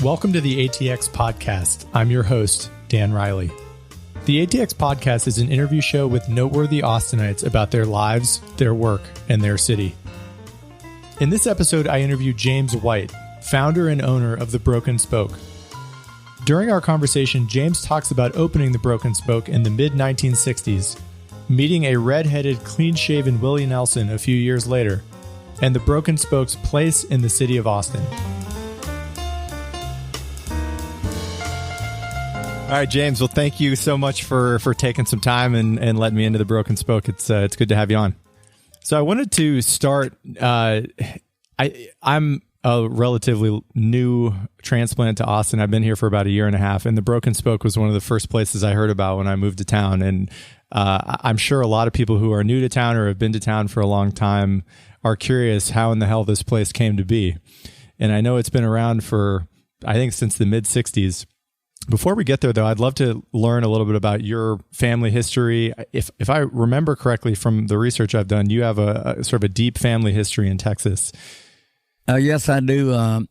Welcome to the ATX Podcast. I'm your host, Dan Riley. The ATX Podcast is an interview show with noteworthy Austinites about their lives, their work, and their city. In this episode, I interview James White, founder and owner of The Broken Spoke. During our conversation, James talks about opening The Broken Spoke in the mid-1960s, meeting a red-headed, clean-shaven Willie Nelson a few years later, and The Broken Spoke's place in the city of Austin. All right, James. Well, thank you so much for taking some time and letting me into The Broken Spoke. It's good to have you on. So I wanted to start. I'm a relatively new transplant to Austin. I've been here for about a year and a half, and The Broken Spoke was one of the first places I heard about when I moved to town. And I'm sure a lot of people who are new to town or have been to town for a long time are curious how in the hell this place came to be. And I know it's been around for, I think, since the mid-'60s. Before we get there, though, I'd love to learn a little bit about your family history. If I remember correctly from the research I've done, you have a sort of a deep family history in Texas. Yes, I do.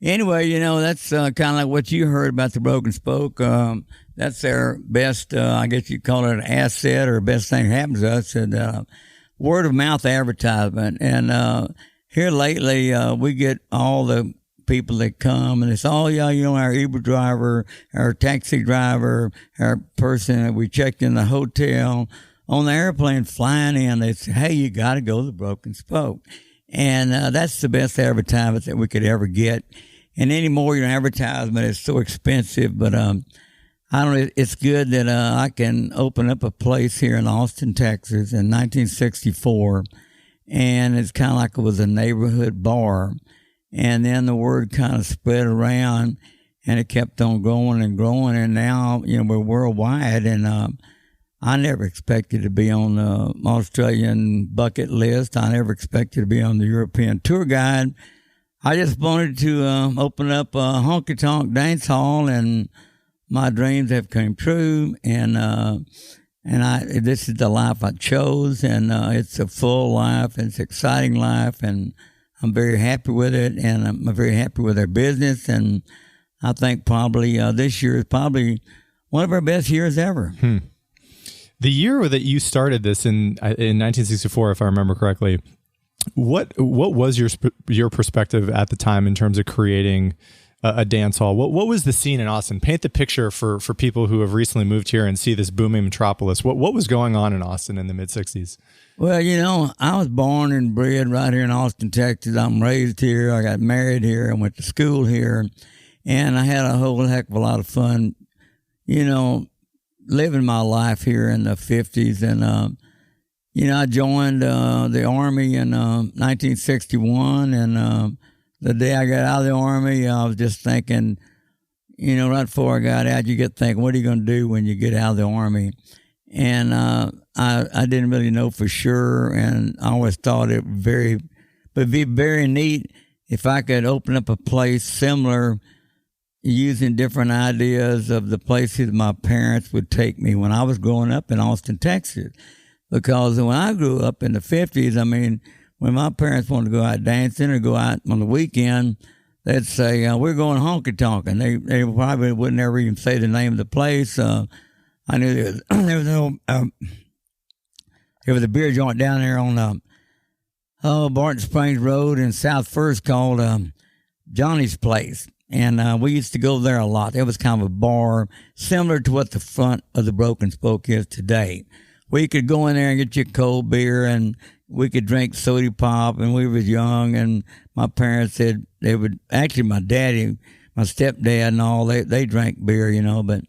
Anyway, that's kind of like what you heard about The Broken Spoke. That's their best, I guess you'd call it an asset or best thing that happens to us, and word of mouth advertisement. And here lately, we get all the people that come and it's all, our Uber driver, our taxi driver, our person that we checked in the hotel, on the airplane flying in, they say, hey, you got to go to The Broken Spoke. And that's the best advertisement that we could ever get. And anymore, advertisement is so expensive, but I don't know, it's good that I can open up a place here in Austin, Texas in 1964, and it's kind of like it was a neighborhood bar. And then the word kind of spread around, and it kept on growing and growing. And now, we're worldwide. And I never expected to be on the Australian bucket list. I never expected to be on the European tour guide. I just wanted to open up a honky-tonk dance hall, and my dreams have come true. And this is the life I chose, and it's a full life, and it's an exciting life, and I'm very happy with it, and I'm very happy with our business, and I think probably this year is probably one of our best years ever. The year that you started this in 1964, if I remember correctly, what was your perspective at the time in terms of creating a dance hall? What was the scene in Austin? Paint the picture for people who have recently moved here and see this booming metropolis. What was going on in Austin in the mid-'60s? Well, I was born and bred right here in Austin, Texas. I'm raised here. I got married here. I went to school here. And I had a whole heck of a lot of fun, living my life here in the 50s. And, I joined the Army in 1961. And the day I got out of the Army, I was just thinking, right before I got out, you get thinking, what are you going to do when you get out of the Army? And I didn't really know for sure, and I always thought it would be very neat if I could open up a place similar, using different ideas of the places my parents would take me when I was growing up in Austin, Texas. Because when I grew up in the 50s, when my parents wanted to go out dancing or go out on the weekend, they'd say, we're going honky-tonk, and they probably wouldn't ever even say the name of the place. I knew there was a beer joint down there on Barton Springs Road in South First called Johnny's Place, and we used to go there a lot. It was kind of a bar similar to what the front of The Broken Spoke is today. We could go in there and get you a cold beer, and we could drink soda pop, and we was young, and my parents said they would, actually my daddy, my stepdad and all, they drank beer, but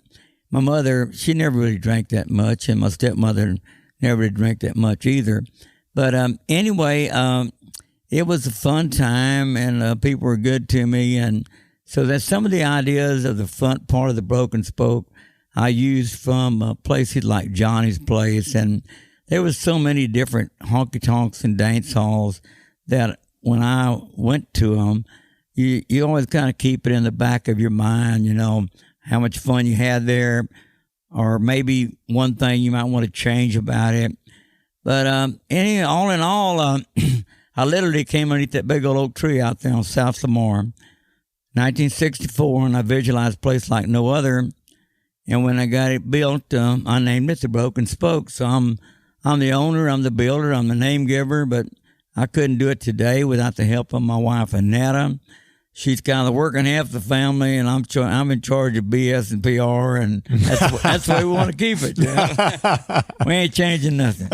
my mother, she never really drank that much, and my stepmother never did drink that much either. But anyway, it was a fun time, and people were good to me. And so that's some of the ideas of the front part of The Broken Spoke I used from places like Johnny's Place. And there was so many different honky-tonks and dance halls that when I went to them, you always kind of keep it in the back of your mind, how much fun you had there, or maybe one thing you might want to change about it. But all in all, I literally came underneath that big old oak tree out there on South Lamar 1964, and I visualized a place like no other. And when I got it built, I named it the Broken Spoke. So I'm the owner, I'm the builder, I'm the name giver, but I couldn't do it today without the help of my wife, Annetta. She's kind of the working half of the family, and I'm in charge of BS and PR, and that's the way we want to keep it. We ain't changing nothing.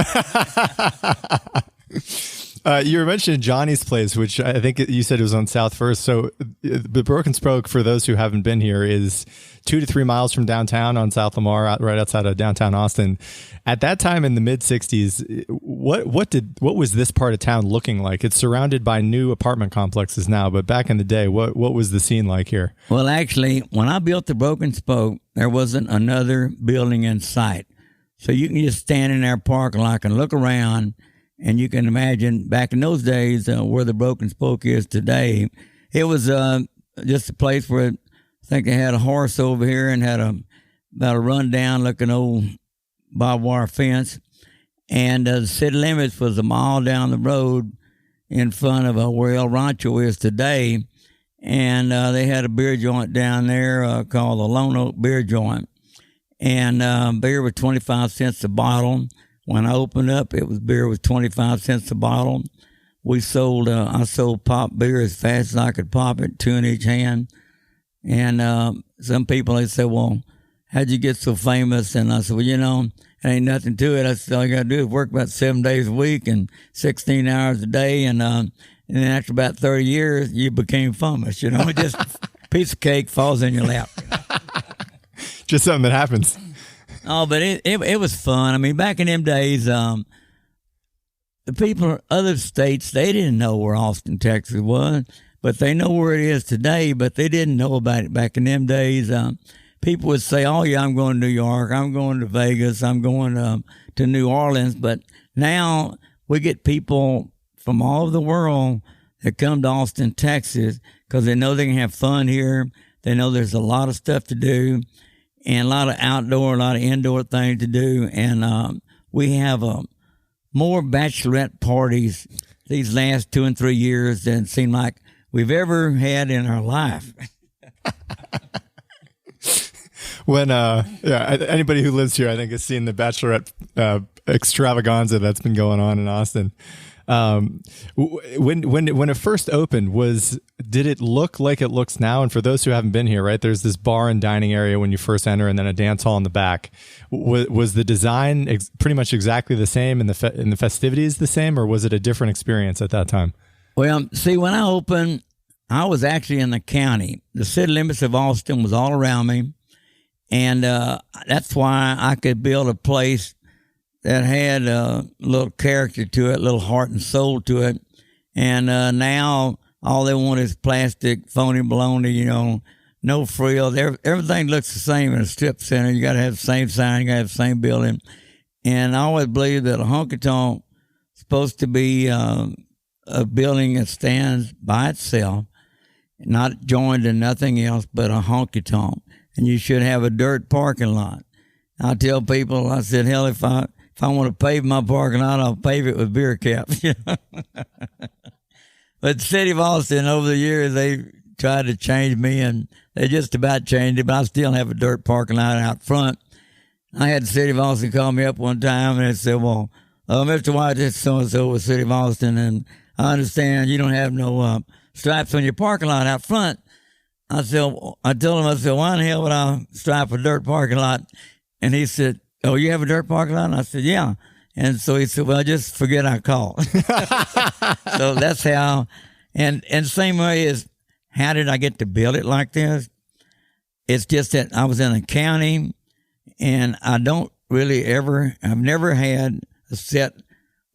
You were mentioning Johnny's place, which I think you said it was on South First. So the Broken Spoke, for those who haven't been here, is 2 to 3 miles from downtown on South Lamar, right outside of downtown Austin. At that time in the mid '60s, what was this part of town looking like? It's surrounded by new apartment complexes now, but back in the day, what was the scene like here? Well, actually, when I built the Broken Spoke, there wasn't another building in sight, so you can just stand in our parking lot and look around. And you can imagine back in those days where the Broken Spoke is today. It was just a place where I think they had a horse over here and had about a rundown looking old barbed wire fence. And the city limits was a mile down the road in front of where El Rancho is today. And they had a beer joint down there called the Lone Oak Beer Joint. And beer was 25 cents a bottle. When I opened up, beer was 25 cents a bottle. I sold pop beer as fast as I could pop it, 2 in each hand. And some people, they said, well, how'd you get so famous? And I said, well, it ain't nothing to it. I said, all you got to do is work about 7 days a week and 16 hours a day. And then after about 30 years, you became famous. Just a piece of cake falls in your lap. Just something that happens. Oh, but it was fun. I mean, back in them days, the people, other states, they didn't know where Austin, Texas was, but they know where it is today, but they didn't know about it back in them days. People would say, oh, yeah, I'm going to New York, I'm going to Vegas, I'm going to New Orleans, but now we get people from all over the world that come to Austin, Texas, because they know they can have fun here. They know there's a lot of stuff to do. And a lot of outdoor, a lot of indoor things to do. And we have more bachelorette parties these last 2 and 3 years than it seemed like we've ever had in our life. Anybody who lives here, I think, has seen the bachelorette extravaganza that's been going on in Austin. When it first opened, did it look like it looks now? And for those who haven't been here, right, there's this bar and dining area when you first enter, and then a dance hall in the back. Was the design pretty much exactly the same, and the festivities the same, or was it a different experience at that time? Well, see, when I opened, I was actually in the county. The city limits of Austin was all around me, and that's why I could build a place that had a little character to it, a little heart and soul to it. And now all they want is plastic, phony baloney, no frills. Everything looks the same in a strip center. You got to have the same sign, you got to have the same building. And I always believe that a honky-tonk is supposed to be a building that stands by itself, not joined to nothing else but a honky-tonk. And you should have a dirt parking lot. I tell people, I said, hell, if I want to pave my parking lot, I'll pave it with beer caps. But the city of Austin, over the years, they tried to change me, and they just about changed it, but I still have a dirt parking lot out front. I had the city of Austin call me up one time, and they said, well, Mr. White, this is so-and-so with the city of Austin, and I understand you don't have no stripes on your parking lot out front. I told him, why in the hell would I stripe a dirt parking lot? And he said, oh, you have a dirt parking lot? And I said, yeah. And so he said, well, just forget I called. So that's how, and same way as, how did I get to build it like this? It's just that I was in a county, and I don't really I've never had a set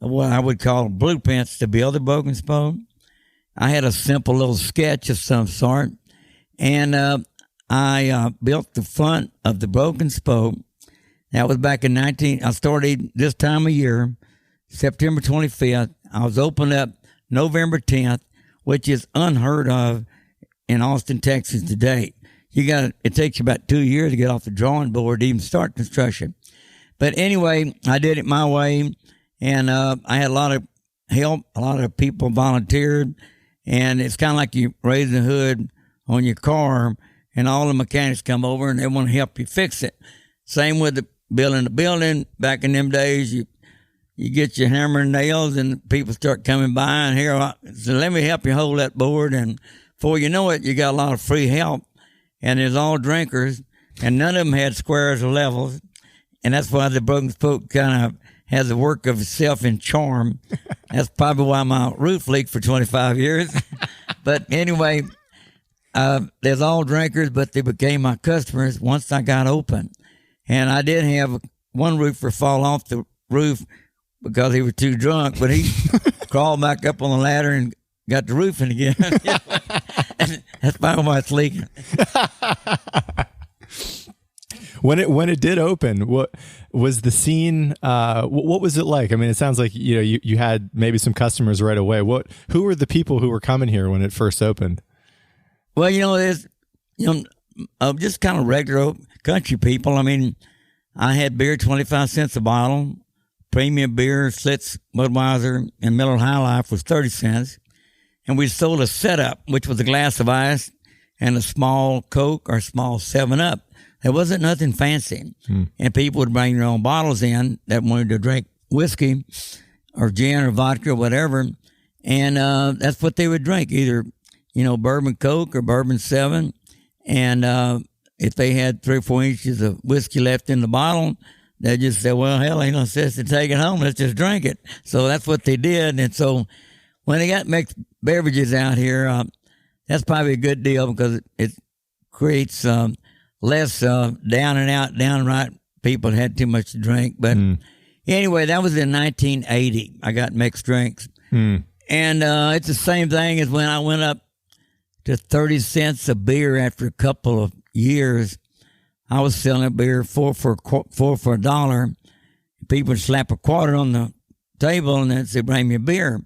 of what I would call blueprints to build a Broken Spoke. I had a simple little sketch of some sort, and I built the front of the Broken Spoke. That was back in I started this time of year, September 25th. I was opened up November 10th, which is unheard of in Austin, Texas today. It takes you about 2 years to get off the drawing board to even start construction. But anyway, I did it my way, and I had a lot of help. A lot of people volunteered, and it's kind of like you raise the hood on your car, and all the mechanics come over and they want to help you fix it. Same with the building. Back in them days, you get your hammer and nails, and people start coming by and here, so let me help you hold that board. And before you know it, you got a lot of free help, and there's all drinkers, and none of them had squares or levels, and that's why the broken spoke kind of has a work of itself in charm. That's probably why my roof leaked for 25 years. But anyway, there's all drinkers, but they became my customers once I got open. And I did have one roofer fall off the roof because he was too drunk, but he crawled back up on the ladder and got the roofing again. That's probably why it's leaking. When it did open, what was the scene? What was it like? I mean, it sounds like you had maybe some customers right away. Who were the people who were coming here when it first opened? Well, there's just kind of regular country people. I mean, I had beer 25 cents a bottle. Premium beer, Schlitz, Budweiser, and Miller High Life was 30 cents. And we sold a setup, which was a glass of ice and a small Coke or small 7-Up. There wasn't nothing fancy. And people would bring their own bottles in that wanted to drink whiskey or gin or vodka or whatever. And that's what they would drink, either, bourbon Coke or bourbon 7. And if they had 3 or 4 inches of whiskey left in the bottle, they just said, well, hell, ain't no sense to take it home. Let's just drink it. So that's what they did. And so when they got mixed beverages out here, that's probably a good deal because it creates less down and out, downright people had too much to drink. But anyway, that was in 1980. I got mixed drinks. And it's the same thing as when I went up to 30 cents a beer after a couple of years. I was selling a beer four for $1. People would slap a quarter on the table and then say, bring me a beer.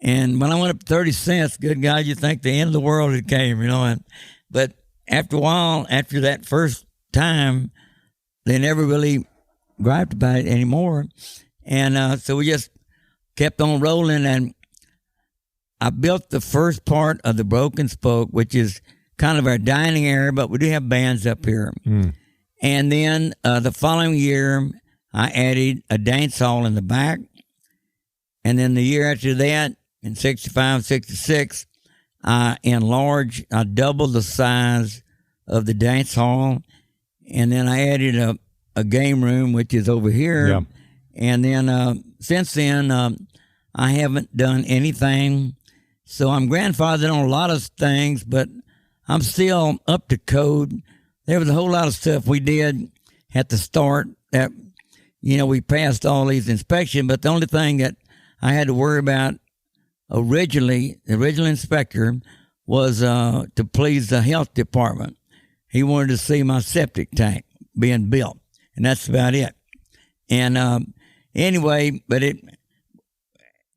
And when I went up 30 cents, good God, you think the end of the world had came, But after a while, after that first time, they never really griped about it anymore. And so we just kept on rolling. And I built the first part of the Broken Spoke, which is kind of our dining area, but we do have bands up here. And then the following year, I added a dance hall in the back. And then the year after that, in 65, 66, I doubled the size of the dance hall. And then I added a game room, which is over here. Yeah. And then since then, I haven't done anything. So I'm grandfathered on a lot of things, but I'm still up to code. There was a whole lot of stuff we did at the start that, we passed all these inspections, but the only thing that I had to worry about originally, the original inspector, was to please the health department. He wanted to see my septic tank being built, and that's about it. And anyway, but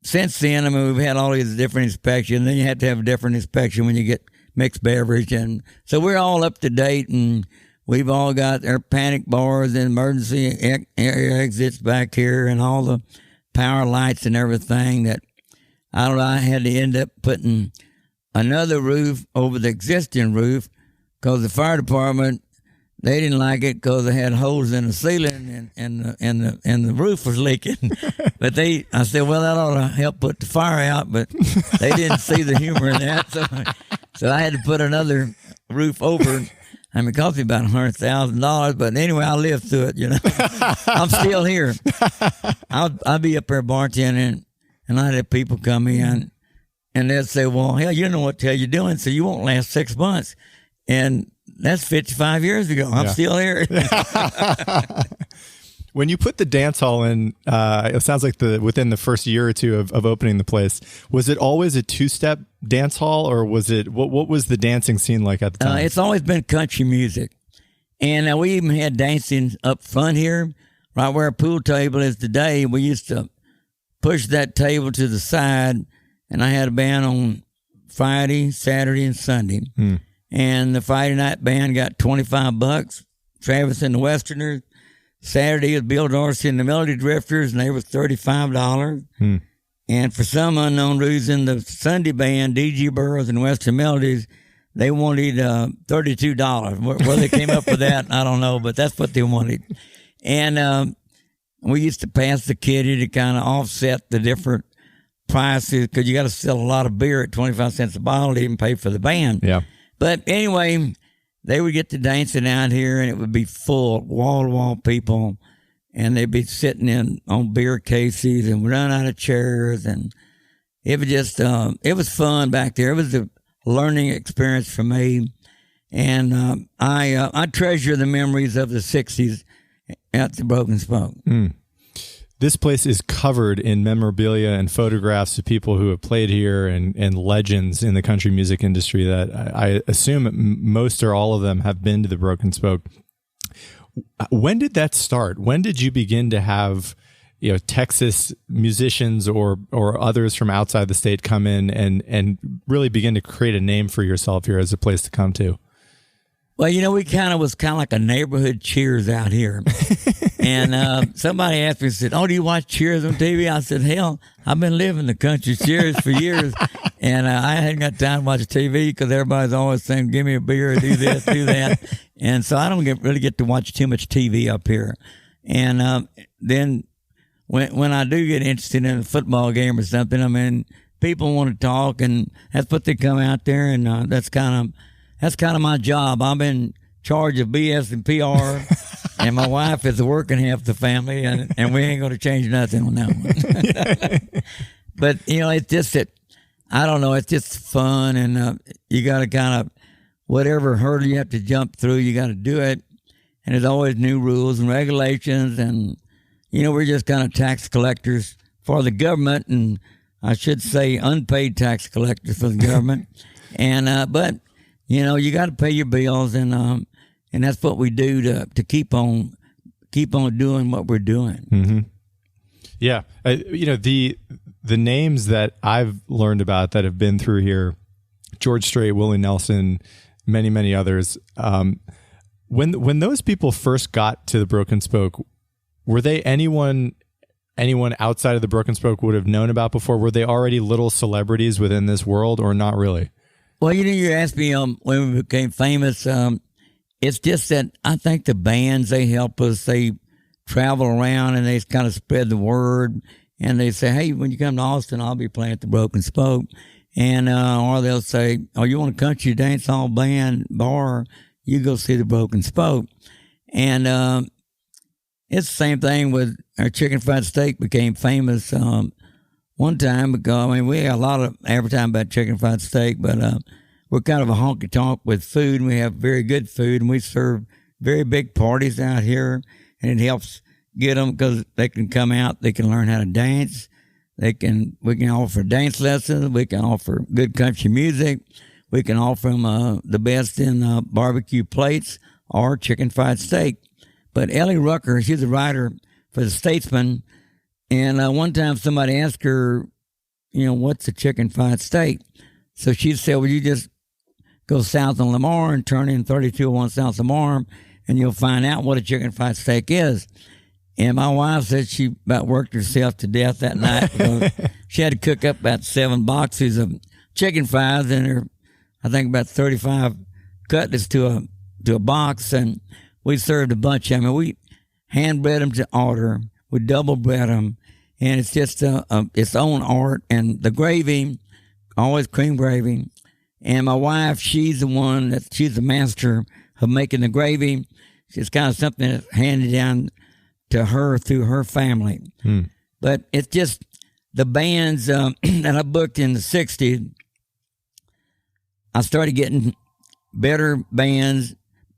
since then, we've had all these different inspections. Then you have to have a different inspection when you get mixed beverage. And so we're all up to date, and we've all got our panic bars and emergency air exits back here and all the power lights and everything that I had to end up putting another roof over the existing roof because the fire department, they didn't like it because they had holes in the ceiling and the roof was leaking. But I said, well, that ought to help put the fire out, but they didn't see the humor in that. So I had to put another roof over. It cost me about $100,000, but anyway, I lived through it, I'm still here. I'll be up there bartending, and I'd have people come in, and they'd say, well, hell, you don't know what the hell you're doing, so you won't last 6 months. And that's 55 years ago. I'm still here. When you put the dance hall in, it sounds like within the first year or two of opening the place, was it always a two-step dance hall, or was it what was the dancing scene like at the time? It's always been country music, and we even had dancing up front here, right where our pool table is today. We used to push that table to the side, and I had a band on Friday, Saturday, and Sunday. And the Friday night band got $25. Travis and the Westerners. Saturday was Bill Dorsey and the Melody Drifters, and they was $35. And for some unknown reason, the Sunday band, D.G. Burroughs and Western Melodies, they wanted $32. Where they came up with that, I don't know, but that's what they wanted. And we used to pass the kitty to kind of offset the different prices because you got to sell a lot of beer at 25 cents a bottle to even pay for the band. Yeah. But anyway, they would get to dancing out here, and it would be full, wall-to-wall people, and they'd be sitting on beer cases and run out of chairs, and it was just it was fun back there. It was a learning experience for me, and I treasure the memories of the 60s at the Broken Spoke. This place is covered in memorabilia and photographs of people who have played here and legends in the country music industry that I assume most or all of them have been to the Broken Spoke. When did that start? When did you begin to have, Texas musicians or others from outside the state come in and really begin to create a name for yourself here as a place to come to? Well, we was like a neighborhood Cheers out here. And somebody asked me, said, "Oh, do you watch Cheers on TV?" I said, "Hell, I've been living the country Cheers for years." And I hadn't got time to watch TV because everybody's always saying, "Give me a beer, do this, do that." And so I don't really get to watch too much TV up here. And then when I do get interested in a football game or something, people want to talk, and that's what they come out there, and that's kind of my job. I'm in charge of BS and PR, and my wife is the working half the family, and we ain't going to change nothing on that one. But, it's just that, I don't know, it's just fun, and you got to kind of, whatever hurdle you have to jump through, you got to do it. And there's always new rules and regulations, and, we're just kind of tax collectors for the government, and I should say unpaid tax collectors for the government. But you got to pay your bills, and that's what we do to keep on doing what we're doing. Mm-hmm. Yeah, the names that I've learned about that have been through here, George Strait, Willie Nelson, many others. When those people first got to the Broken Spoke, were they anyone outside of the Broken Spoke would have known about before? Were they already little celebrities within this world, or not really? Well, you asked me when we became famous. It's just that I think the bands, they help us. They travel around and they kind of spread the word. And they say, "Hey, when you come to Austin, I'll be playing at the Broken Spoke." And or they'll say, "Oh, you want a country dance hall band bar? You go see the Broken Spoke." And it's the same thing with our chicken fried steak became famous one time because, we had a lot of advertising about chicken fried steak, but we're kind of a honky-tonk with food, and we have very good food, and we serve very big parties out here, and it helps get them because they can come out, they can learn how to dance, we can offer dance lessons, we can offer good country music, we can offer them the best in barbecue plates or chicken fried steak. But Ellie Rucker, she's a writer for the Statesman, and one time somebody asked her, what's a chicken fried steak? So she said, "Well, you just go south on Lamar and turn in 3201 South Lamar, and you'll find out what a chicken fried steak is." And my wife said she about worked herself to death that night because she had to cook up about 7 boxes of chicken fries and I think about 35 cutlets to a box, and we served a bunch of them. We hand bread them to order. We double bread them, and it's just its own art. And the gravy, always cream gravy. And my wife, she's the master of making the gravy. It's kind of something that's handed down to her through her family. But it's just the bands that I booked in the 60s, I started getting better bands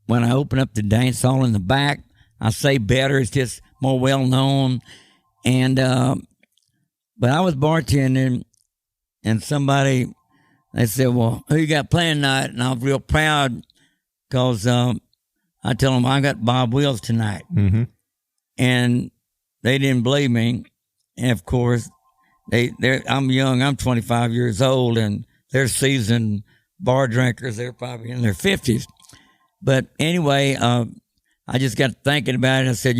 when I opened up the dance hall in the back. I say better, it's just more well-known. And but I was bartending, and they said, "Well, who you got playing tonight?" And I was real proud because I tell them I got Bob Wills tonight. Mm-hmm. And they didn't believe me. And of course, I'm young, I'm 25 years old, and they're seasoned bar drinkers. They're probably in their 50s. But anyway, I just got thinking about it. I said,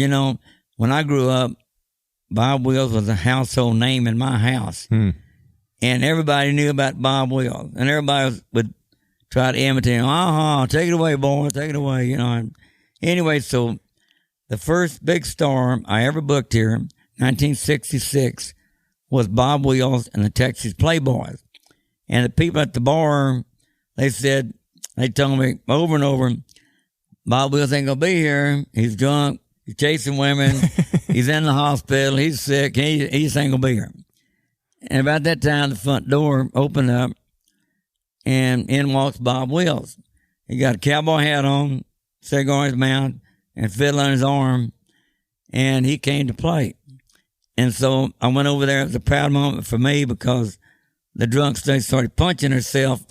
when I grew up, Bob Wills was a household name in my house. And everybody knew about Bob Wills. And everybody would try to imitate him. Take it away, boy, take it away, you know. And anyway, so the first big star I ever booked here, 1966, was Bob Wills and the Texas Playboys. And the people at the bar, they told me over and over, Bob Wills ain't going to be here. He's drunk. He's chasing women. He's in the hospital. He's sick. He just ain't going to be here. And about that time, the front door opened up, and in walks Bob Wills. He got a cowboy hat on, cigar in his mouth, and fiddle on his arm, and he came to play. And so I went over there. It was a proud moment for me because the drunk started punching herself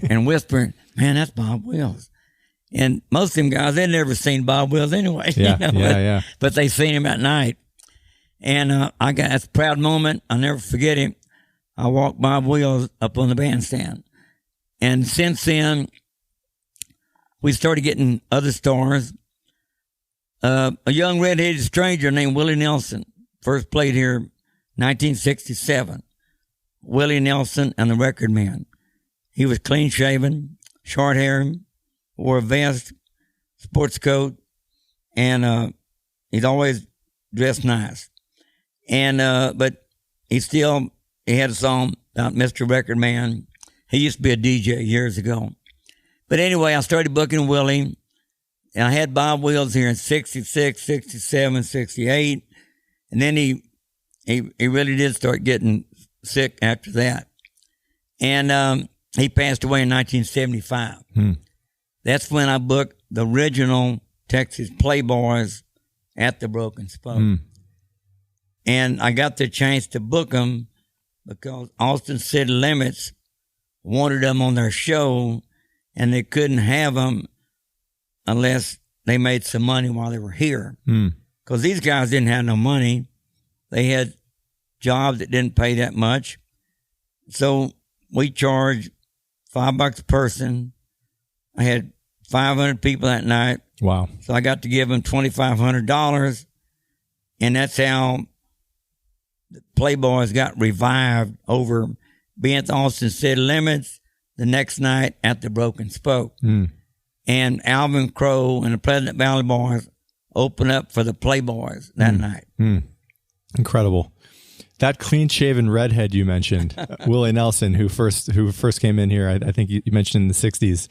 and whispering, man, that's Bob Wills. And most of them guys, they'd never seen Bob Wills anyway. Yeah, you know? yeah. But they seen him at night. And that's a proud moment. I'll never forget it. I walked Bob Wills up on the bandstand. And since then, we started getting other stars. A young red-headed stranger named Willie Nelson first played here 1967. Willie Nelson and the Record Man. He was clean-shaven, short hair, wore a vest, sports coat, and he's always dressed nice. And but he had a song about Mr. Record Man. He used to be a DJ years ago. But anyway, I started booking Willie, and I had Bob Wills here in 66, 67, 68, and then he really did start getting sick after that. And he passed away in 1975. That's when I booked the original Texas Playboys at the Broken Spoke. And I got the chance to book them because Austin City Limits wanted them on their show, and they couldn't have them unless they made some money while they were here. Because these guys didn't have no money. They had jobs that didn't pay that much. So we charged $5 a person. I had 500 people that night. Wow. So I got to give them $2,500. And that's how the Playboys got revived over being at the Austin City Limits the next night at the Broken Spoke. And Alvin Crow and the Pleasant Valley Boys opened up for the Playboys that night. Incredible. That clean-shaven redhead you mentioned, Willie Nelson, who first came in here, I think you mentioned in the 60s.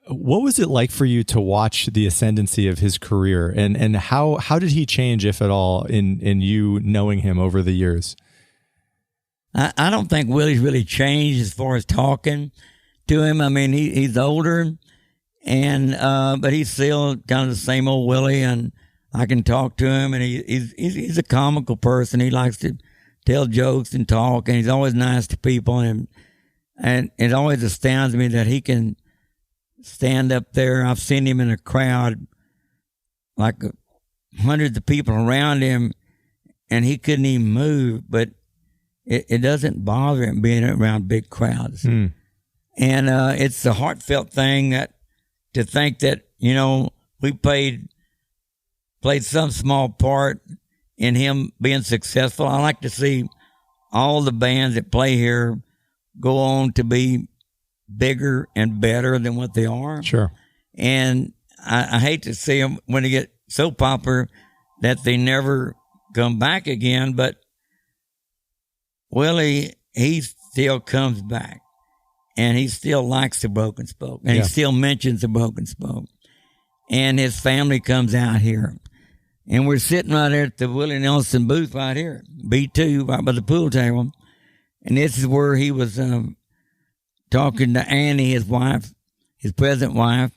What was it like for you to watch the ascendancy of his career, and how did he change, if at all, in you knowing him over the years? I don't think Willie's really changed as far as talking to him. I mean, he's older, and but he's still kind of the same old Willie, and I can talk to him, and he's a comical person. He likes to tell jokes and talk, and he's always nice to people, and it always astounds me that he can stand up there. I've seen him in a crowd, like hundreds of people around him, and he couldn't even move, but it doesn't bother him being around big crowds. And it's a heartfelt thing to think that, you know, we played some small part in him being successful. I like to see all the bands that play here go on to be bigger and better than what they are. Sure. And I hate to see them when they get so popular that they never come back again, but Willie, he still comes back, and he still likes the Broken Spoke, and he still mentions the Broken Spoke, and his family comes out here. And we're sitting right there at the Willie Nelson booth right here, B2, right by the pool table. And this is where he was talking to Annie, his wife, his present wife.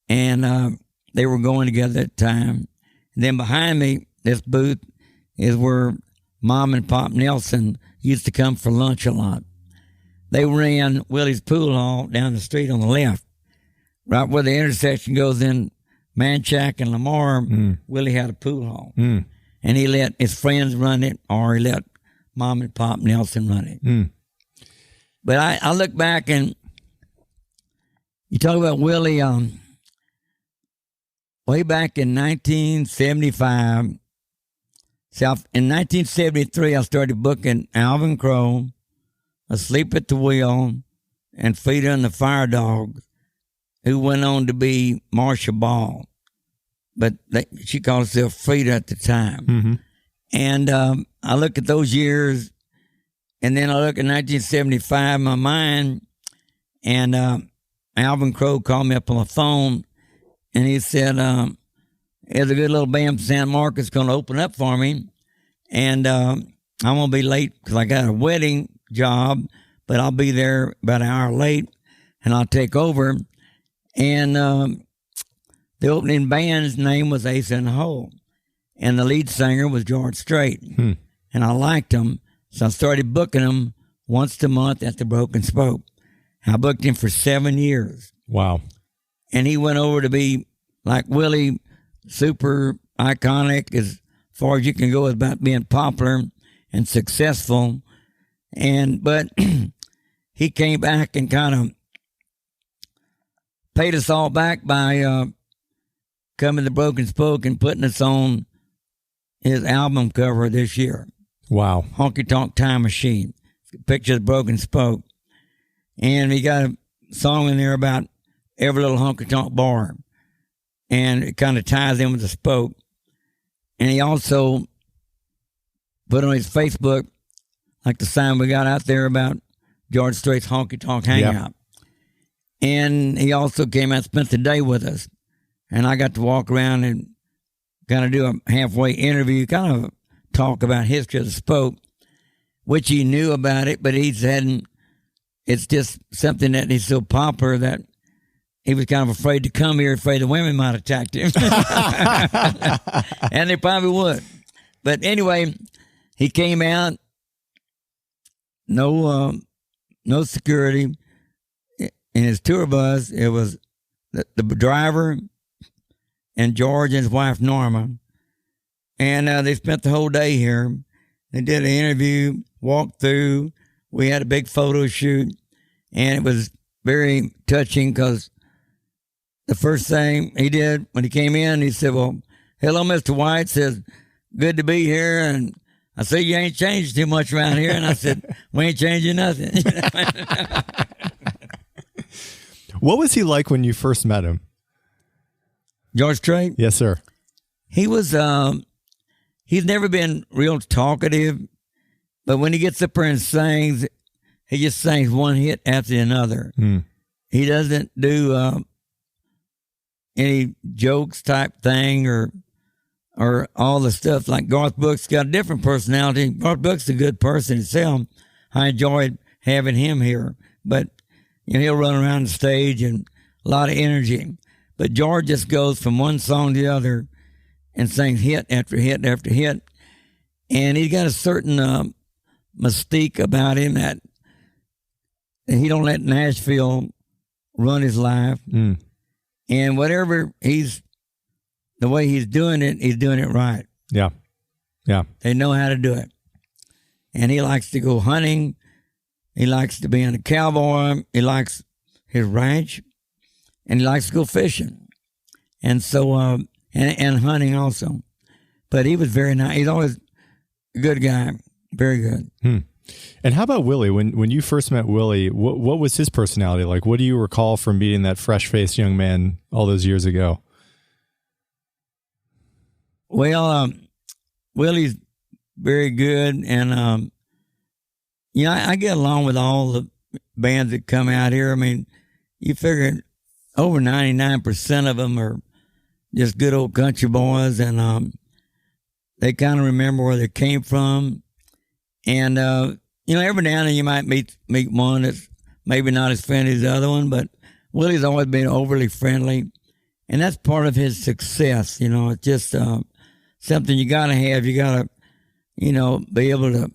And they were going together at the time. And then behind me, this booth is where Mom and Pop Nelson used to come for lunch a lot. They ran Willie's pool hall down the street on the left. Right where the intersection goes in Manchac and Lamar, Willie had a pool hall. And he let his friends run it, or he let Mom and Pop Nelson run it. But I look back, and you talk about Willie, way back in 1975. So in 1973, I started booking Alvin Crow, Asleep at the Wheel, and Frida and the Fire Dogs, who went on to be Marsha Ball. But she called herself Frida at the time. Mm-hmm. And I look at those years, and then I look at 1975 in my mind, and Alvin Crow called me up on the phone, and he said, there's a good little band from San Marcos going to open up for me, and I'm going to be late because I got a wedding job, but I'll be there about an hour late, and I'll take over. And the opening band's name was Ace in the Hole, and the lead singer was George Strait, and I liked him, so I started booking him once a month at the Broken Spoke. I booked him for 7 years. Wow. And he went over to be like Willie, super iconic as far as you can go about being popular and successful. But he came back and kind of paid us all back by coming to Broken Spoke and putting us on his album cover this year. Wow. Honky Tonk Time Machine. Picture of Broken Spoke. And he got a song in there about every little honky tonk bar. And it kind of ties in with the Spoke. And he also put on his Facebook, like the sign we got out there about George Strait's Honky Tonk Hangout. Yeah. And he also came out and spent the day with us. And I got to walk around and kind of do a halfway interview, kind of talk about history of the Spoke, which he knew about it, but he hadn't. It's just something that he's so popular that he was kind of afraid to come here, afraid the women might attack him. And they probably would. But anyway, he came out, no security. In his tour bus, it was the driver and George and his wife, Norma. And they spent the whole day here. They did an interview, walked through. We had a big photo shoot, and it was very touching because the first thing he did when he came in, he said, well, hello, Mr. White. Says, good to be here. And I said, you ain't changed too much around here. And I said, we ain't changing nothing. What was he like when you first met him? George Strait? Yes, sir. He was, he's never been real talkative, but when he gets up there and sings, he just sings one hit after another. He doesn't do any jokes type thing or all the stuff like Garth Brooks. Got a different personality. Garth Brooks is a good person himself. I enjoyed having him here, but you know, he'll run around the stage and a lot of energy. But George just goes from one song to the other and sings hit after hit after hit. And he's got a certain mystique about him that he don't let Nashville run his life. And whatever the way he's doing it right. Yeah. Yeah. They know how to do it. And he likes to go hunting. He likes to be a cowboy. He likes his ranch. And he likes to go fishing. And so, and hunting also. But he was very nice. He's always a good guy. Very good. And how about Willie? When you first met Willie, what was his personality like? What do you recall from meeting that fresh-faced young man all those years ago? Well, Willie's very good. And, you know, I get along with all the bands that come out here. I mean, you figure over 99% of them are just good old country boys, and they kind of remember where they came from. And, you know, every now and then you might meet one that's maybe not as friendly as the other one, but Willie's always been overly friendly, and that's part of his success. You know, it's just something you got to have. You got to, you know, be able to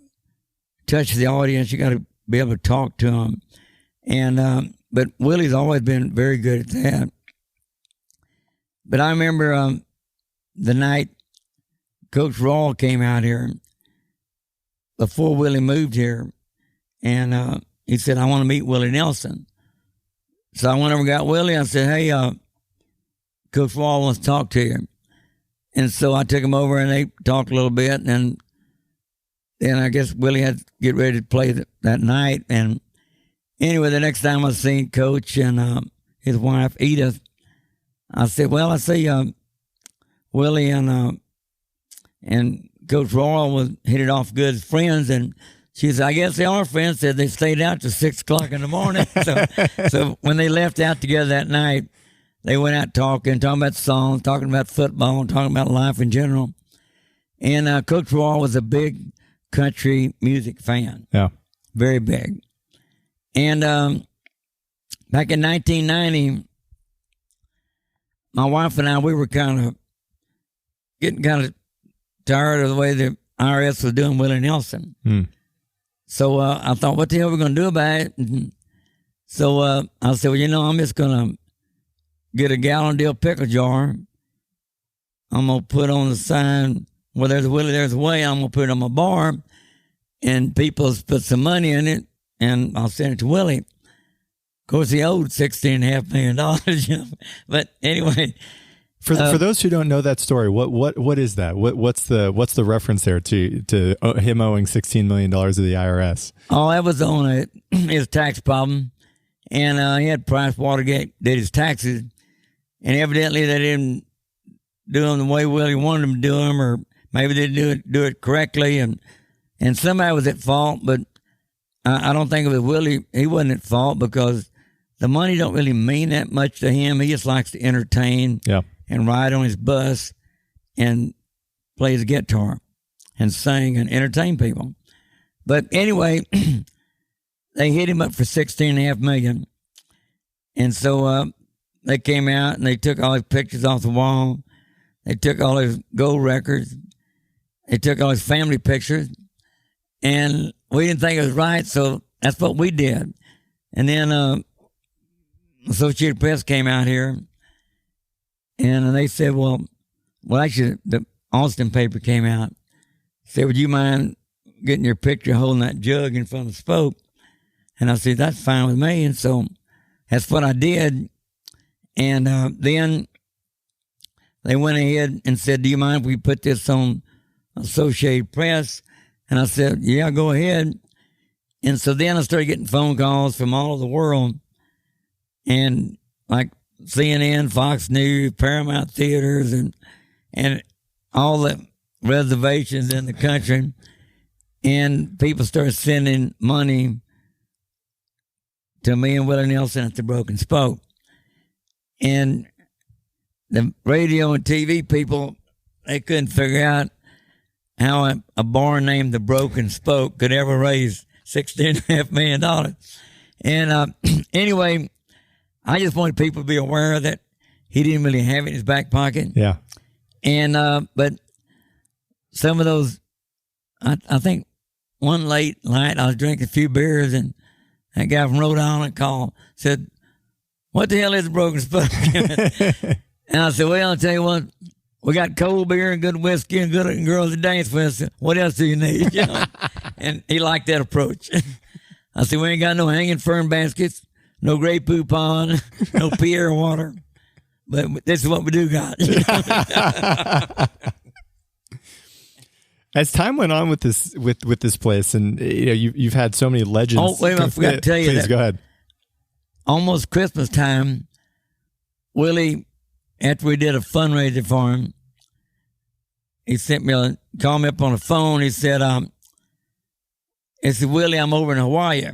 touch the audience. You got to be able to talk to them. And, but Willie's always been very good at that. But I remember the night Coach Rawl came out here before Willie moved here, and he said, I want to meet Willie Nelson. So I went over and got Willie. I said, hey, Coach Rawl wants to talk to you. And so I took him over, and they talked a little bit, and then I guess Willie had to get ready to play that night, and Anyway, the next time I seen Coach and his wife, Edith, I said, well, I see Willie and Coach Royal was hit it off good as friends, and she said, I guess they are friends. Said they stayed out till 6 o'clock in the morning. So when they left out together that night, they went out talking about songs, talking about football, talking about life in general. And Coach Royal was a big country music fan. Yeah. Very big. And back in 1990, my wife and I, we were getting tired of the way the IRS was doing Willie Nelson. So I thought, what the hell are we going to do about it? And so I said, well, I'm just going to get a gallon deal pickle jar. I'm going to put on the sign, where there's a Willie, there's a way. I'm going to put it on my bar, and people put some money in it, and I'll send it to Willie. Of course, he owed $16.5 million. But anyway, for those who don't know that story, what is that? What's the reference there to him owing $16 million to the IRS? Oh, that was on his tax problem, and he had Price Watergate did his taxes, and evidently they didn't do them the way Willie wanted them to do them, or maybe they didn't do it correctly, and somebody was at fault. But I don't think it was Willie. He wasn't at fault, because the money don't really mean that much to him. He just likes to entertain. Yeah. And ride on his bus and play his guitar and sing and entertain people. But anyway, they hit him up for $16.5 million. And so they came out and they took all his pictures off the wall. They took all his gold records. They took all his family pictures. And we didn't think it was right, so that's what we did. And then Associated Press came out here, and they said, well, actually, the Austin paper came out. Said, would you mind getting your picture holding that jug in front of the spoke? And I said, that's fine with me. And so that's what I did. And then they went ahead and said, do you mind if we put this on Associated Press? And I said, yeah, go ahead. And so then I started getting phone calls from all over the world. And like CNN, Fox News, Paramount Theaters, and all the reservations in the country. And people started sending money to me and Willie Nelson at the Broken Spoke. And the radio and TV people, they couldn't figure out how a bar named the Broken Spoke could ever raise $16.5 million. And anyway, I just wanted people to be aware that he didn't really have it in his back pocket. Yeah. And, but some of those, I think one late night I was drinking a few beers, and that guy from Rhode Island called, said, what the hell is a Broken Spoke? And I said, well, I'll tell you what, we got cold beer and good whiskey and good girls to dance with. What else do you need? You know? And he liked that approach. I said, we ain't got no hanging fern baskets, no Grey Poupon, no Pierre water, but this is what we do got. As time went on with this place, and you've had so many legends. Oh, wait a minute, I forgot to tell you. Please go ahead. Almost Christmas time, Willie, after we did a fundraiser for him, he called me up on the phone. He said, Willie, I'm over in Hawaii.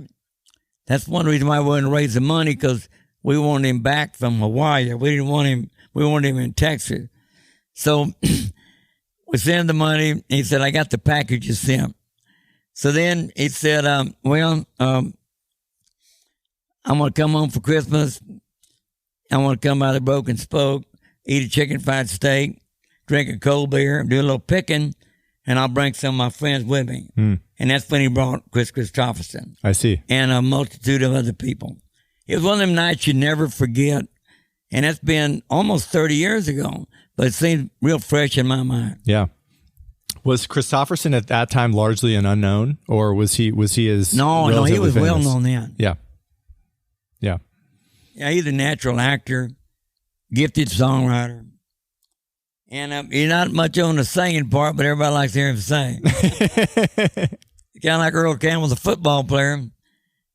That's one reason why we wanted to raise the money, because we wanted him back from Hawaii. We wanted him in Texas. So we sent him the money. He said, I got the package you sent. So then he said, I'm going to come home for Christmas. I want to come by the Broken Spoke, eat a chicken fried steak, drink a cold beer, do a little picking, and I'll bring some of my friends with me. And that's when he brought Chris Christopherson. I see. And a multitude of other people. It was one of them nights you never forget. And that's been almost 30 years ago, but it seems real fresh in my mind. Yeah. Was Christopherson at that time largely an unknown, or was he as No, he was well known then. Yeah. Yeah. Yeah, he's a natural actor, gifted songwriter. And he's not much on the singing part, but everybody likes to hear him sing. Kind of like Earl Campbell's a football player.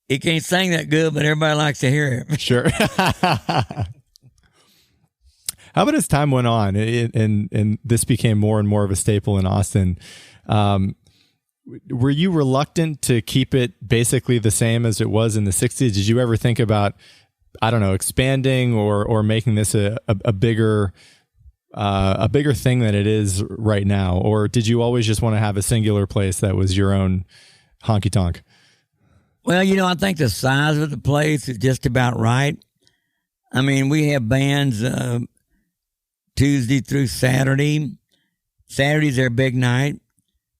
he can't sing that good, but everybody likes to hear him. Sure. How about as time went on and this became more and more of a staple in Austin? Were you reluctant to keep it basically the same as it was in the 60s? Did you ever think about, I don't know, expanding or making this a bigger thing than it is right now? Or did you always just want to have a singular place that was your own honky tonk? Well, I think the size of the place is just about right. I mean, we have bands Tuesday through Saturday. Saturday's their big night.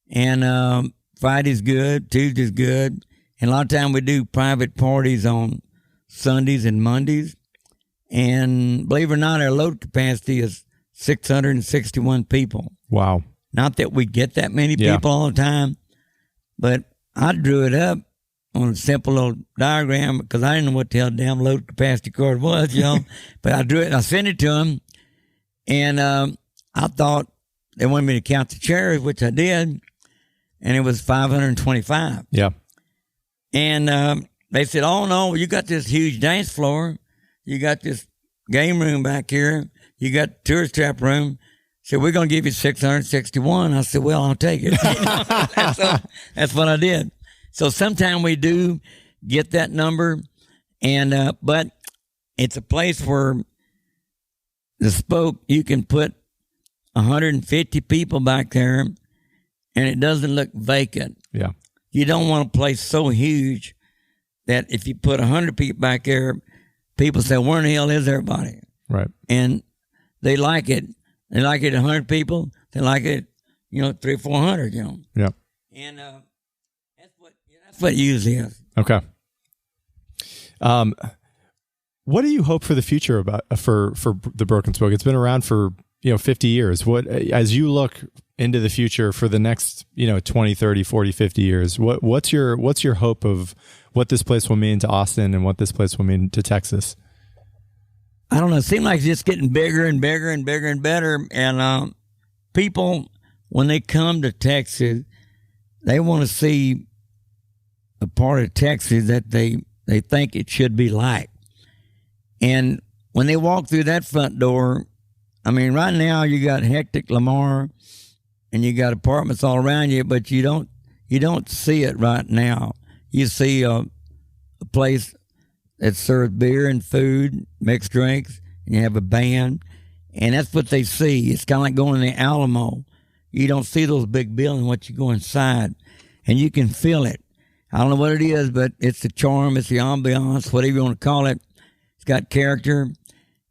And Friday's good. Tuesday's good. And a lot of time we do private parties on Sundays and Mondays. And believe it or not, our load capacity is 661 people. Wow. Not that we get that many people all the time, but I drew it up on a simple little diagram because I didn't know what the hell damn load capacity card was, But I drew it and I sent it to them. And I thought they wanted me to count the chairs, which I did. And it was 525. Yeah. And they said, oh, no, you got this huge dance floor. You got this game room back here. You got the tourist trap room. So we're going to give you 661. I said, well, I'll take it. That's what I did. So sometime we do get that number. And but it's a place where the Spoke, you can put 150 people back there, and it doesn't look vacant. Yeah. You don't want a place so huge that if you put 100 people back there, people say, where in the hell is everybody? Right. And they like it. They like it 100 people. They like it, 300 or 400, Yeah. And that's what it usually is. Okay. What do you hope for the future about for the Broken Spoke? It's been around for 50 years. What, as you look into the future for the next 20, 30, 40, 50 years, what's your hope of what this place will mean to Austin and what this place will mean to Texas? I don't know. It seems like it's just getting bigger and bigger and bigger and better. And people, when they come to Texas, they want to see a part of Texas that they think it should be like. And when they walk through that front door, I mean, right now you got hectic Lamar and you got apartments all around you, but you don't see it right now. You see a place that serves beer and food, mixed drinks, and you have a band, and that's what they see. It's kind of like going to the Alamo. You don't see those big buildings once you go inside, and you can feel it. I don't know what it is, but it's the charm, it's the ambiance, whatever you want to call it. It's got character,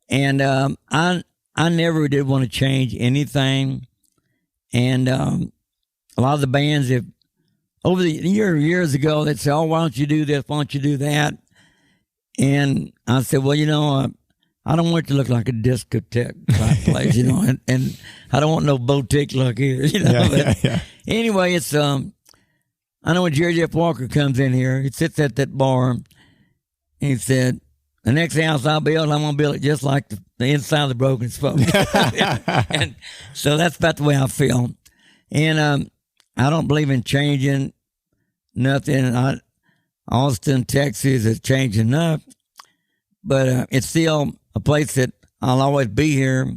and I never did want to change anything. And a lot of the bands, if over the years ago, they'd say, "Oh, why don't you do this? Why don't you do that?" And I said, "Well, I don't want it to look like a discotheque type place, and I don't want no boutique look either, Yeah. Anyway, it's I know when Jerry Jeff Walker comes in here, he sits at that bar, and he said, the next house I build, I'm going to build it just like the inside of the Broken Spoke. And so that's about the way I feel. And I don't believe in changing nothing. Austin, Texas has changed enough, but it's still a place that I'll always be here.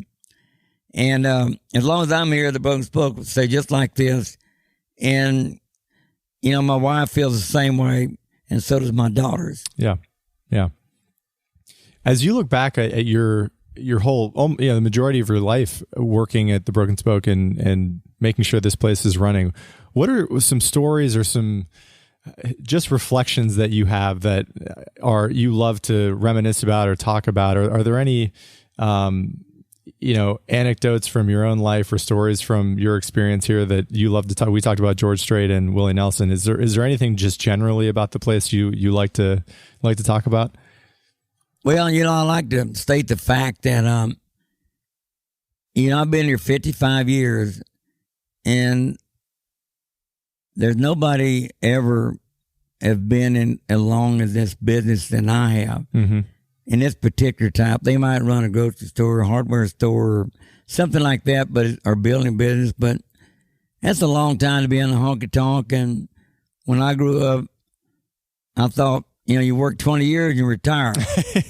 And as long as I'm here, the Broken Spoke will stay just like this. And, my wife feels the same way, and so does my daughters. Yeah. As you look back at your whole, the majority of your life working at the Broken Spoke and making sure this place is running, what are some stories or some just reflections that you have that you love to reminisce about or talk about? Are there any, anecdotes from your own life or stories from your experience here that you love to talk? We talked about George Strait and Willie Nelson. Is there anything just generally about the place you like to talk about? Well, I like to state the fact that, I've been here 55 years, and there's nobody ever have been in as long as this business than I have. Mm-hmm. In this particular type, they might run a grocery store, a hardware store, or something like that, or building business. But that's a long time to be in the honky tonk. And when I grew up, I thought, you work 20 years and you retire.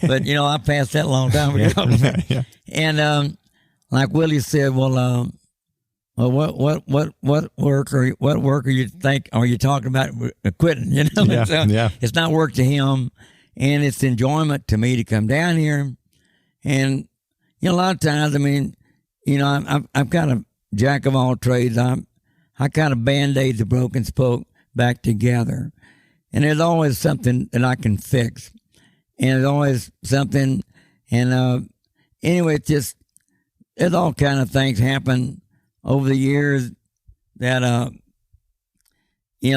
But, I passed that a long time ago. Yeah. And like Willie said, well, what work are you think are you talking about quitting? Yeah, So yeah. it's not work to him, and it's enjoyment to me to come down here. And a lot of times, I'm kind of jack of all trades. I kind of band-aid the broken spoke back together, and there's always something that I can fix, and there's always something. And anyway, there's all kind of things happen over the years that,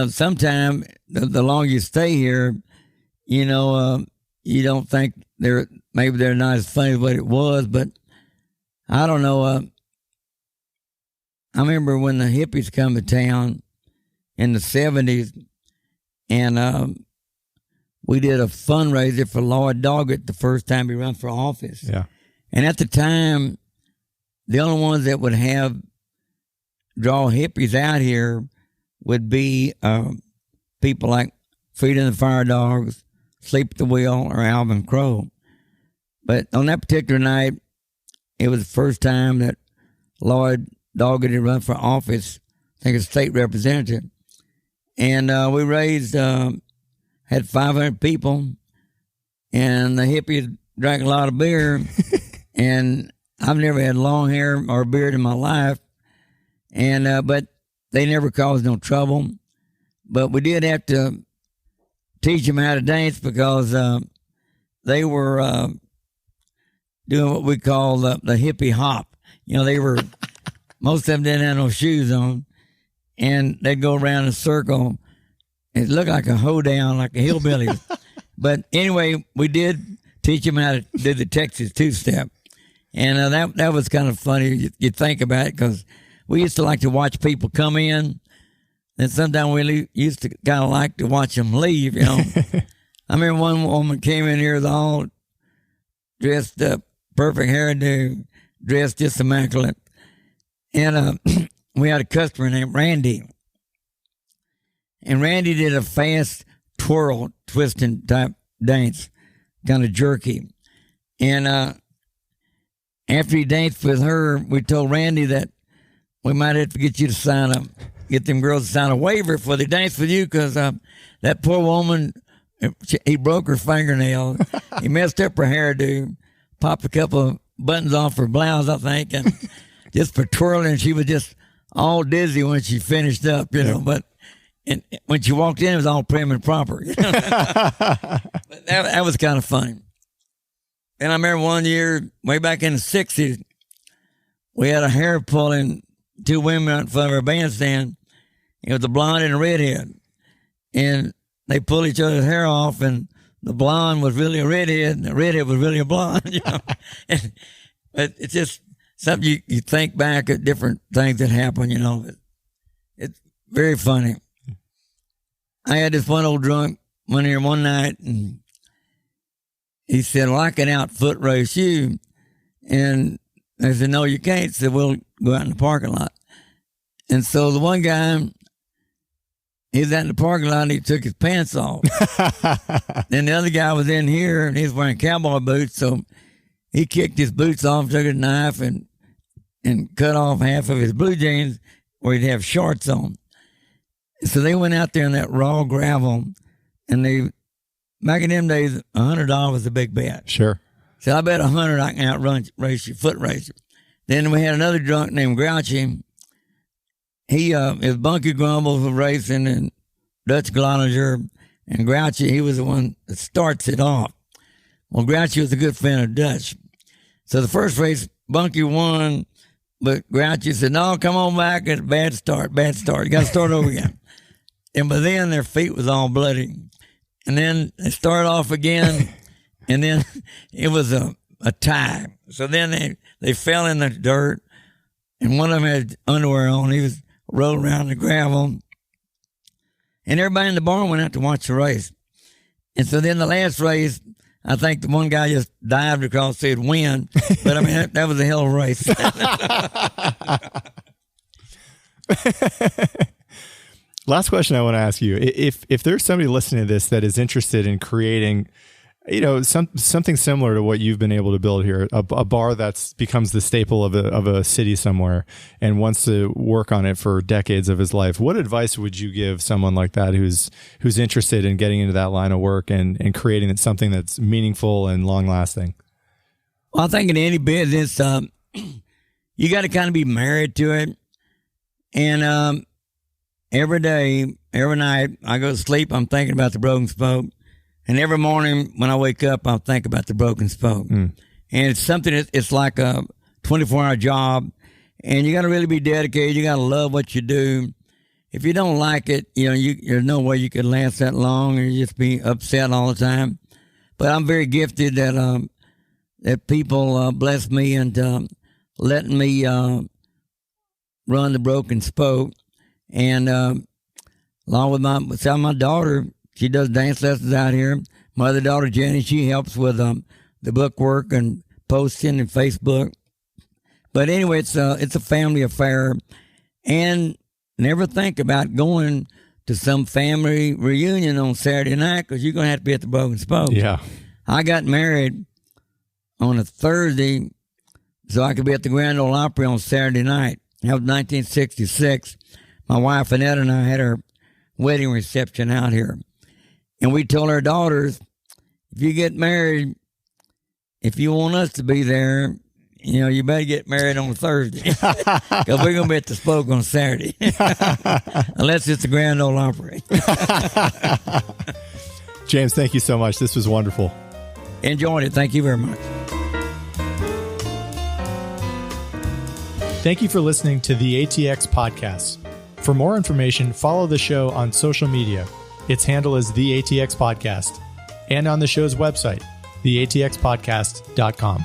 sometimes the longer you stay here, you don't think maybe they're not as funny as what it was, but I don't know. I remember when the hippies come to town in the 70s, and we did a fundraiser for Lloyd Doggett the first time he ran for office. Yeah. And at the time, the only ones that would draw hippies out here would be people like Feeding the Fire Dogs, Sleep at the Wheel, or Alvin Crow. But on that particular night, it was the first time that Lloyd Doggett had run for office, I think it's state representative. And we raised, had 500 people, and the hippies drank a lot of beer. And I've never had long hair or beard in my life. And but they never caused no trouble. But we did have to teach them how to dance because they were doing what we call the hippie hop. They were most of them didn't have no shoes on, and they'd go around in a circle. It looked like a hoedown, like a hillbilly. But anyway, we did teach them how to do the Texas two-step, and that was kind of funny. You think about it because we used to like to watch people come in, and sometimes we used to kind of like to watch them leave, I remember one woman came in here with all dressed up, perfect hairdo, dressed just immaculate. And we had a customer named Randy. And Randy did a fast twirl, twisting type dance, kind of jerky. And after he danced with her, we told Randy that we might have to get them girls to sign a waiver before they dance with you, because that poor woman, he broke her fingernail. He messed up her hairdo, popped a couple of buttons off her blouse, I think, and just for twirling, she was just all dizzy when she finished up, But when she walked in, it was all prim and proper. But that was kind of funny. And I remember one year, way back in the 60s, we had a hair pulling, two women out in front of our bandstand. It was a blonde and a redhead. And they pulled each other's hair off, and the blonde was really a redhead, and the redhead was really a blonde. But it's just something you think back at different things that happen, It's very funny. I had this one old drunk went here one night, and he said, well, I can out foot race you. And I said, no, you can't. He said, we'll go out in the parking lot. And so the one guy, he was out in the parking lot, and he took his pants off. Then the other guy was in here, and he was wearing cowboy boots, so he kicked his boots off, took a knife, and cut off half of his blue jeans where he'd have shorts on. So they went out there in that raw gravel, and back in them days, $100 was a big bet. Sure. So I bet 100 I can race you, foot race you. Then we had another drunk named Grouchy. His Bunky Grumbles was racing, and Dutch Gloniger, and Grouchy, he was the one that starts it off. Well, Grouchy was a good friend of Dutch. So the first race, Bunky won, but Grouchy said, no, come on back. It's a bad start. You got to start over again. And by then, their feet was all bloody. And then they started off again, and then it was a tie. So then they fell in the dirt, and one of them had underwear on. He was rolling around the gravel. And everybody in the barn went out to watch the race. And so then the last race, I think the one guy just dived across, said win. But I mean, that was a hell of a race. Last question I want to ask you. If there's somebody listening to this that is interested in creating, something similar to what you've been able to build here, a bar that becomes the staple of a city somewhere and wants to work on it for decades of his life, what advice would you give someone like that who's interested in getting into that line of work and creating something that's meaningful and long lasting? Well, I think in any business, you got to kind of be married to it. And every day, every night, I go to sleep, I'm thinking about the Broken Spoke. And every morning when I wake up, I'll think about the Broken Spoke. And it's something it's like a 24-hour job. And you got to really be dedicated. You got to love what you do. If you don't like it, there's no way you could last that long, and you just be upset all the time. But I'm very gifted that people bless me and letting me run the Broken Spoke. And along with my daughter, she does dance lessons out here. My other daughter, Jenny, she helps with the book work and posting and Facebook. But anyway, it's a family affair. And never think about going to some family reunion on Saturday night, because you're going to have to be at the Broken Spoke. Yeah. I got married on a Thursday so I could be at the Grand Ole Opry on Saturday night. That was 1966. My wife, Annette, and I had our wedding reception out here. And we told our daughters, if you get married, if you want us to be there, you better get married on Thursday. Because we're going to be at the Spoke on Saturday. Unless it's the Grand Ole Opry. James, thank you so much. This was wonderful. Enjoyed it. Thank you very much. Thank you for listening to the ATX Podcast. For more information, follow the show on social media. Its handle is the ATX Podcast, and on the show's website, theatxpodcast.com.